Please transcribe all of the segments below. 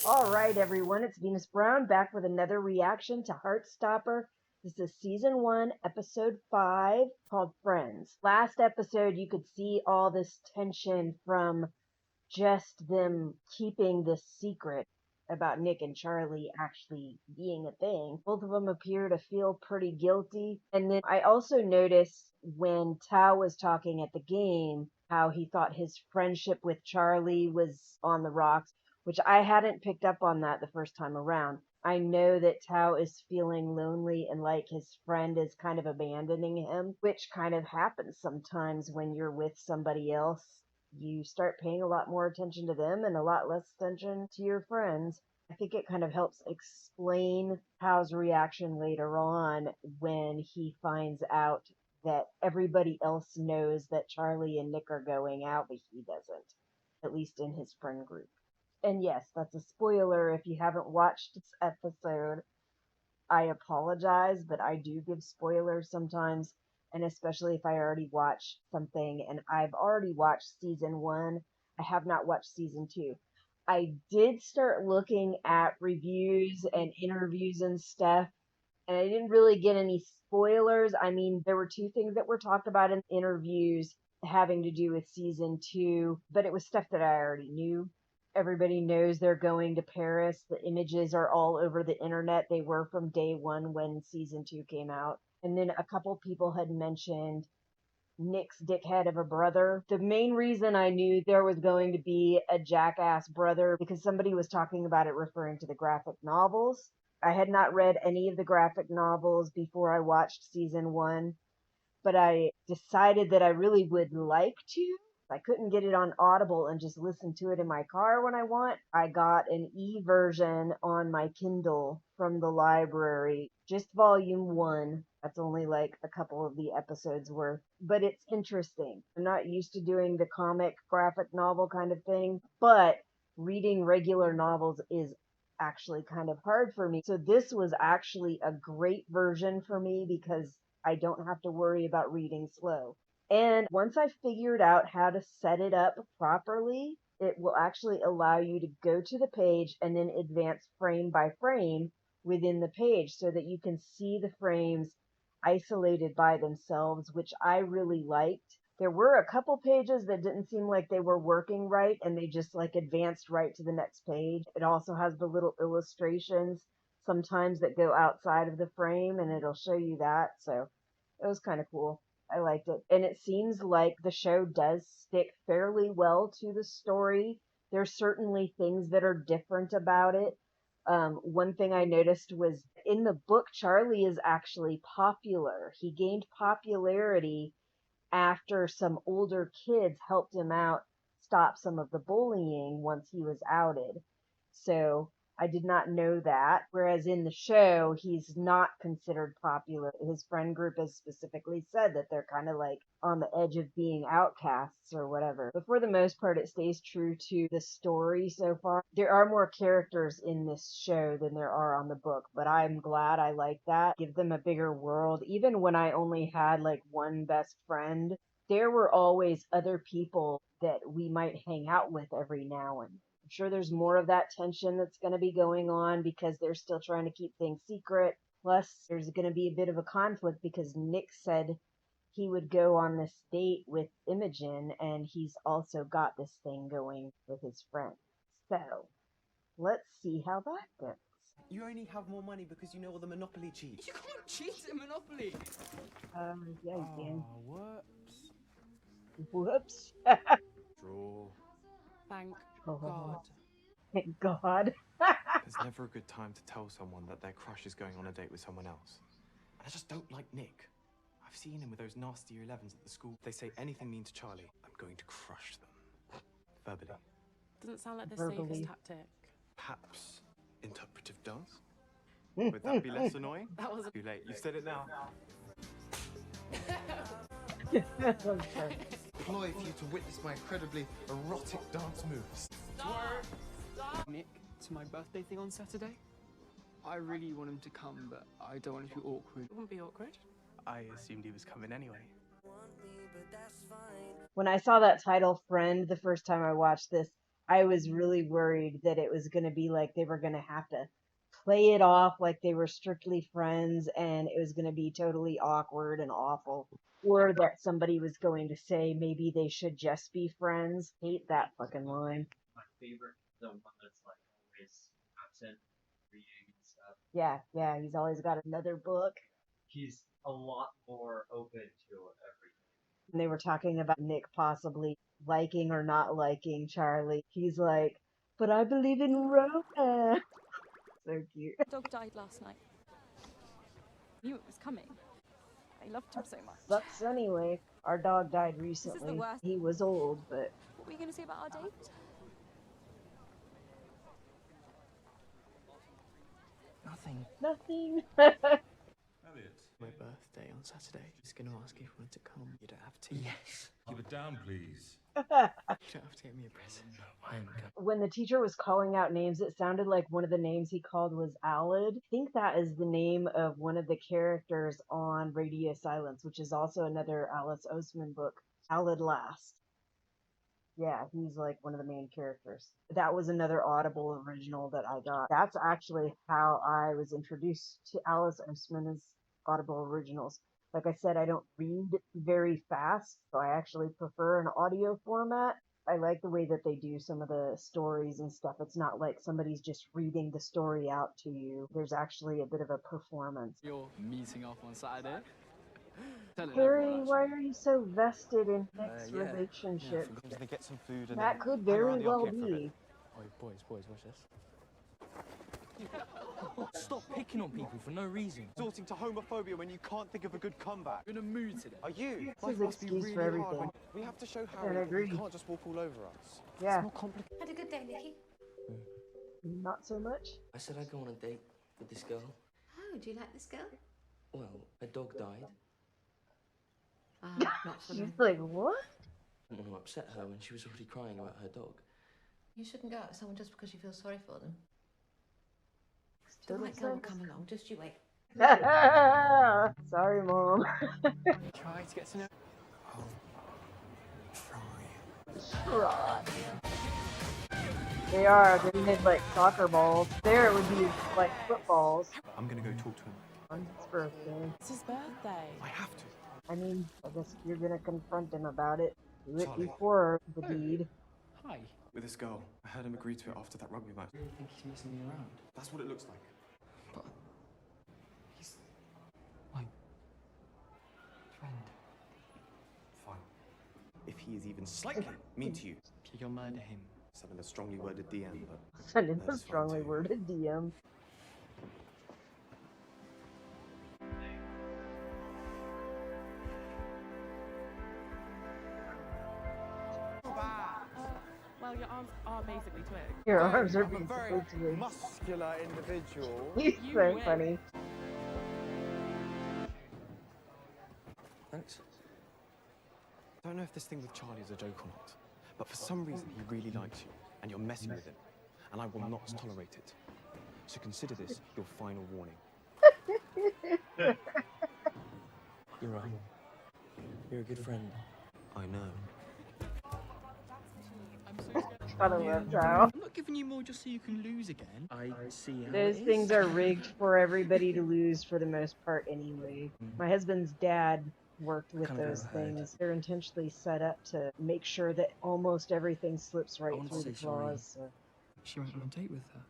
All right, everyone, it's Venus Brown back with another reaction to Heartstopper. This is season 1, episode 5, called Friends. Last episode, you could see all this tension from just them keeping this secret about Nick and Charlie actually being a thing. Both of them appear to feel pretty guilty. And then I also noticed when Tao was talking at the game how he thought his friendship with Charlie was on the rocks, which I hadn't picked up on that the first time around. I know that Tao is feeling lonely and like his friend is kind of abandoning him, which kind of happens sometimes when you're with somebody else. You start paying a lot more attention to them and a lot less attention to your friends. I think it kind of helps explain Tao's reaction later on when he finds out that everybody else knows that Charlie and Nick are going out, but he doesn't, at least in his friend group. And yes, that's a spoiler if you haven't watched this episode. I apologize, but I do give spoilers sometimes, and especially if I already watched something and I've already watched season 1, I have not watched season 2. I did start looking at reviews and interviews and stuff, and I didn't really get any spoilers. I mean, there were two things that were talked about in interviews having to do with season 2, but it was stuff that I already knew. Everybody knows they're going to Paris. The images are all over the internet. They were from day 1 when season 2 came out. And then a couple people had mentioned Nick's dickhead of a brother. The main reason I knew there was going to be a jackass brother because somebody was talking about it referring to the graphic novels. I had not read any of the graphic novels before I watched season 1, but I decided that I really would like to. I couldn't get it on Audible and just listen to it in my car when I want. I got an e-version on my Kindle from the library, just volume 1. That's only like a couple of the episodes worth, but it's interesting. I'm not used to doing the comic graphic novel kind of thing, but reading regular novels is actually kind of hard for me. So this was actually a great version for me because I don't have to worry about reading slow. And once I figured out how to set it up properly, it will actually allow you to go to the page and then advance frame by frame within the page so that you can see the frames isolated by themselves, which I really liked. There were a couple pages that didn't seem like they were working right and they just like advanced right to the next page. It also has the little illustrations sometimes that go outside of the frame and it'll show you that. So it was kind of cool. I liked it. And it seems like the show does stick fairly well to the story. There's certainly things that are different about it. One thing I noticed was in the book, Charlie is actually popular. He gained popularity after some older kids helped him out stop some of the bullying once he was outed. So I did not know that. Whereas in the show, he's not considered popular. His friend group has specifically said that they're kind of like on the edge of being outcasts or whatever. But for the most part, it stays true to the story so far. There are more characters in this show than there are on the book, but I'm glad I like that. Give them a bigger world. Even when I only had like one best friend, there were always other people that we might hang out with every now and I'm sure there's more of that tension that's going to be going on because they're still trying to keep things secret. Plus, there's going to be a bit of a conflict because Nick said he would go on this date with Imogen, and he's also got this thing going with his friend. So, let's see how that goes. You only have more money because you know all the Monopoly cheats. You can't cheat at Monopoly! Yeah, you can. Whoops. Whoops. Draw. Thank Oh, God. thank God. There's never a good time to tell someone that their crush is going on a date with someone else. And I just don't like Nick. I've seen him with those nasty year 11s at the school. If they say anything mean to Charlie, I'm going to crush them. Verbally. Doesn't sound like the Verbally. safest tactic. Perhaps interpretive dance? Would that be less annoying? That was Too late. You've said it now. Okay. Ploy for you to witness my incredibly erotic dance moves. Nick to my birthday thing on Saturday. I really want him to come, but I don't want it to be awkward. It wouldn't be awkward. I assumed he was coming anyway. When I saw that title, Friend, the first time I watched this, I was really worried that it was going to be like they were going to have to play it off like they were strictly friends and it was going to be totally awkward and awful. Or that somebody was going to say maybe they should just be friends. Hate that fucking line. My favorite, the one that's like always absent, reading and stuff. Yeah, he's always got another book. He's a lot more open to everything. And they were talking about Nick possibly liking or not liking Charlie. He's like, but I believe in romance. So cute. Dog died last night. Knew it was coming. I loved him so much. Sucks anyway. Our dog died recently. worst. He was old, but What were you going to say about our date? Nothing. nothing. My birthday on Saturday. I was going to ask if you wanted to come. You don't have to. Yes. Keep it down, please. You don't have to get me a present. I am going. When the teacher was calling out names, it sounded like one of the names he called was Alid. I think that is the name of one of the characters on Radio Silence, which is also another Alice Oseman book. Alid Last. Yeah, he's like one of the main characters. That was another Audible original that I got. That's actually how I was introduced to Alice Oseman's Audible originals. Like I said, I don't read very fast, so I actually prefer an audio format. I like the way that they do some of the stories and stuff. It's not like somebody's just reading the story out to you. There's actually a bit of a performance. You're meeting up on Saturday? Tell it Harry, everyone, why are you so vested in Nick's Yeah. relationship? I'm going to get some food and That then could hang very around the well arcade for a bit. be. Oh, boys, watch this. Stop picking on people for no reason. Resorting to homophobia when you can't think of a good comeback. You're in a mood today. Are you? This is an excuse for everything. We have to show I Harry that agree. he can't just walk all over us. Yeah, Had a good day, Nicky. not so much. I said I'd go on a date with this girl. Oh, do you like this girl? Well, her dog died. Not for me. She's like, what? I didn't want to upset her when she was already crying about her dog. You shouldn't go out with someone just because you feel sorry for them. The Total right girl will sense. come along, just you wait. Sorry, Mom. Try to get to know. Right. They are. They made like soccer balls. There it would be like footballs. I'm going to go talk to him. On his birthday. It's his birthday. I have to. I mean, I guess if you're gonna confront him about it, do it Charlie. before the deed. Hi. With this girl. I heard him agree to it after that rugby match. I really think he's messing me around. That's what it looks like. But he's my friend. Fine. If he is even slightly mean to you, You'll murder him. send him a strongly worded DM, but Send him a That's fine strongly too. worded DM. Well, your arms are basically twigs. Your arms are I'm a being very supposed to be. muscular individual. He's You so win. funny. Thanks. I don't know if this thing with Charlie is a joke or not, but for some reason he really likes you, and you're messing with him, and I will not tolerate it. So consider this your final warning. You're right. You're a good friend. I know. I'm so scared. Gotta love how I'm not giving you more just so you can lose again. I see how those it is. things are rigged for everybody to lose for the most part anyway. My husband's dad worked with Kind of those overheard. things. They're intentionally set up to make sure that almost everything slips right wanted to through the say sorry. claws. So. She went on a date with her.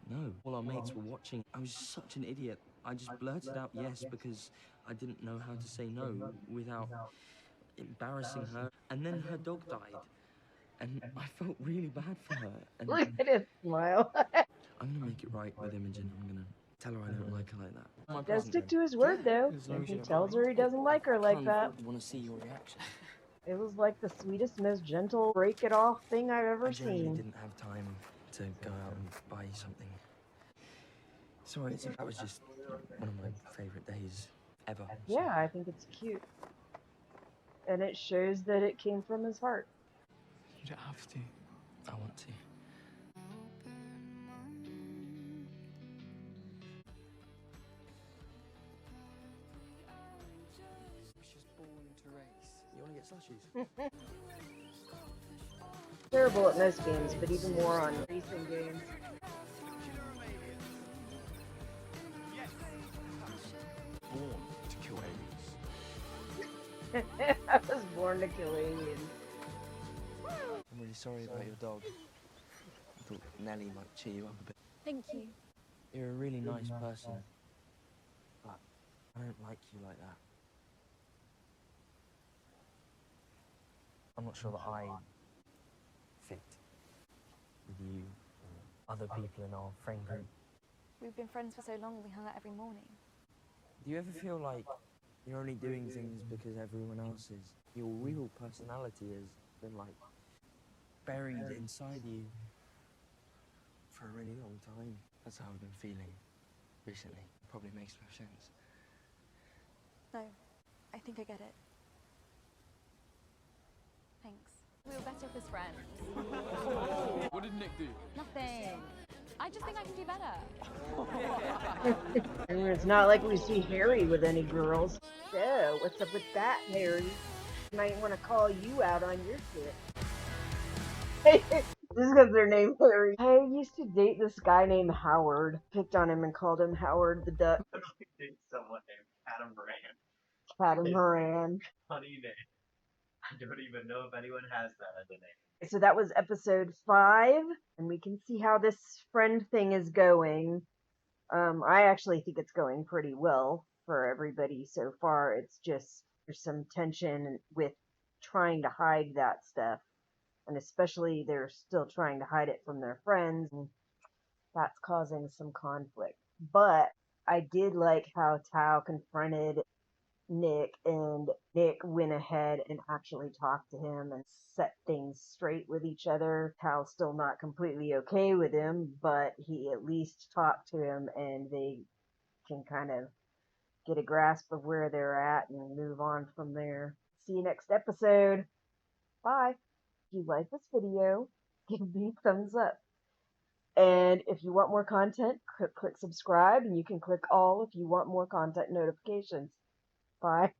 No. All our mates were watching. I was such an idiot. I just blurted out yes because I didn't know how to say no without embarrassing her. And then her dog died. And I felt really bad for her. And Look at his smile. I'm gonna make it right with Imogen. I'm gonna tell her I don't like her like that. My Does present, stick though. to his word though. as long And as he you- tells her he doesn't like her like that. I want to see your reaction. It was like the sweetest, most gentle break it off thing I've ever I genuinely seen. didn't have time to go out and buy something. Sorry, that was just one of my favourite days ever. so- Yeah, I think it's cute. And it shows that it came from his heart. You don't have to. I want to. I was just born to race. You want to get slushies? Terrible at most games, but even more on racing games. Born to kill aliens. I was born to kill aliens. I'm really sorry about your dog. I thought Nellie might cheer you up a bit. Thank you. You're a really nice person, but I don't like you like that. I'm not sure that I fit with you or other people in our friend group. We've been friends for so long, we hung out every morning. Do you ever feel like you're only doing things because everyone else is? Your real personality has been like buried inside you for a really long time. That's how I've been feeling recently. Probably makes no sense. No, I think I get it. Thanks. We were better as friends. What did Nick do? Nothing. I just think I can do better. It's not like we see Harry with any girls. So, what's up with that, Harry? Might want to call you out on your shit. Just because their name Harry. I used to date this guy named Howard. Picked on him and called him Howard the Duck. Someone named Adam Brand. Adam Moran. Funny name. I don't even know if anyone has that as a name. So that was episode 5, and we can see how this friend thing is going. I actually think it's going pretty well for everybody so far. It's just there's some tension with trying to hide that stuff, and especially they're still trying to hide it from their friends, and that's causing some conflict. But I did like how Tao confronted Nick, and Nick went ahead and actually talked to him and set things straight with each other. Tao's still not completely okay with him, but he at least talked to him and they can kind of get a grasp of where they're at and move on from there. See you next episode. Bye. If you like this video, give me a thumbs up. And if you want more content, click subscribe, and you can click all if you want more content notifications. Bye.